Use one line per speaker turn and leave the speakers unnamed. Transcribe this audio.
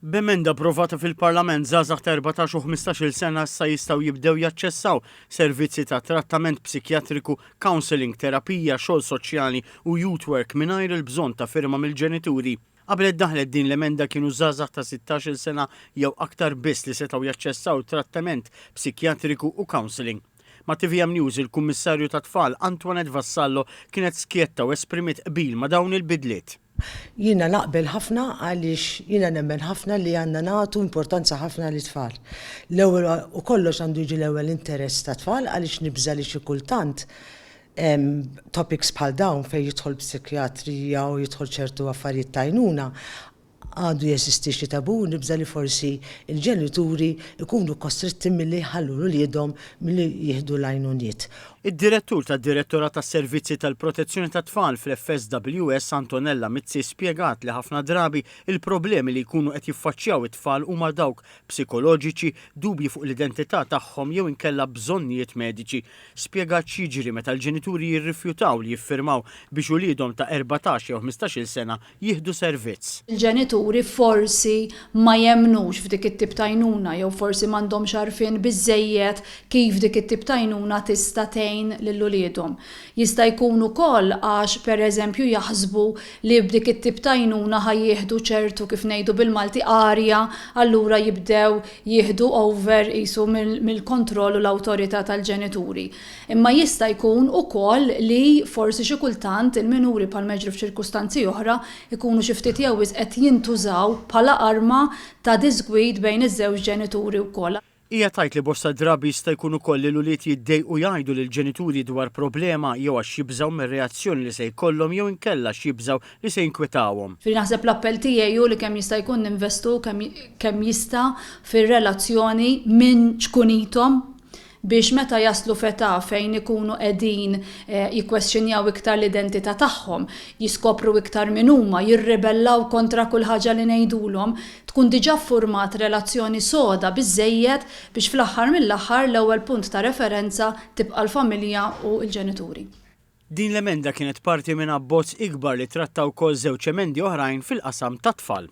B'emenda approvata fil-Parlament żgħażagħ ta' 14 u 15-il sena issa jistgħu jibdew jaċċessaw servizzi ta' trattament psikjatriku, counselling, terapija, xogħol soċjali u youth work mingħajr il-bżonn ta' firma mill-ġenituri. Qabel iddaħlet din l-emenda kienu żgħażagħ ta' 16-il sena jew aktar biss li setgħu jaċċessaw trattament psikjatriku u counselling. Ma' TVM News il-Kummissarju tat-Tfal Antoinette Vassallo kienet skjetta u esprimiet qbil ma' dawn il-bidliet.
Jiena naqbel ħafna għaliex jiena nemmen ħafna li għandna nagħtu importanza ħafna li tfal. L-ewwel u kollox għandu jiġi l-ewwel interess ta' tfal għaliex nibża li xi kultant topics bħal dawn fejn jidħol psikjatrija u jidħol ċertu affarijiet ta' għajnuna għadu jesisti xi tabu nibża li forsi il-ġenituri ikunu kostritti milli jħallulu liedhom milli jieħdu l-għajnuniet.
Id-direttur tad-Direttorat tas-Servizzi tal-Protezzjoni tat-Tfal fl-FSWS Antonella Mizzi spjegat li ħafna drabi il-problemi li jkunu qed jiffaċċjaw it-tfal huma dawk psikoloġiċi, dubji fuq l-identità tagħhom jew inkella bżonnijiet mediċi. Spjegat x'jiġri meta l-ġenituri jirrifjutaw li jiffirmaw biex uliedhom ta' 14 jew 15-il sena jieħdu servizz.
Il-ġenituri forsi ma jemnux f'dik it-tip ta' għajnuna jew forsi m'għandhomx għarfien biżżejjed kif dik it-tip ta' għajnuna tista' tgħin lill-uliedhom. Jista' jkun ukoll għax pereżempju jaħsbu li b'dik it-tip ta' għajnuna ħajjieħdu ċertu kif ngħidu bil-Malti arja, allura jibdew jieħdu over qisu mill-kontroll u l-awtorità tal-ġenituri. Imma jista' jkun ukoll li forsi xi kultant il-minuri bħal meġru f'ċirkustanzi oħra ikunu xi ftit jew qed jintużaw bħala arma ta' disgwid bejn iż-żewġ ġenituri wkoll.
Hija tajt li bosta drabi jista' jkun ukoll li l-ulied jiddejqu jgħidu lill-ġenituri dwar problema jew għax jibżgħu mir-reazzjoni li se jkollhom jew inkella x'jibżgħu li se jinkwetawhom.
Naħseb l-appell tiegħi hu li kemm jista' jkun ninvestu kemm jista' fir-relazzjoni minn ċkunithom biex meta jaslu fetà fejn ikunu qegħdin jikkwestjonjaw iktar l-identità tagħhom, jiskopru iktar min huma, jirribellaw kontra kull ħaġa li ngħidulhom, tkun diġà ffurmat relazzjoni soda biżżejjed biex fl-aħħar mill-aħħar l-ewwel punt ta' referenza tibqa' l-familja u l-ġenituri.
Din l-emenda kienet parti minn abbozz ikbar li tratta wkoll żewġ emendi oħrajn fil-qasam tat-tfal.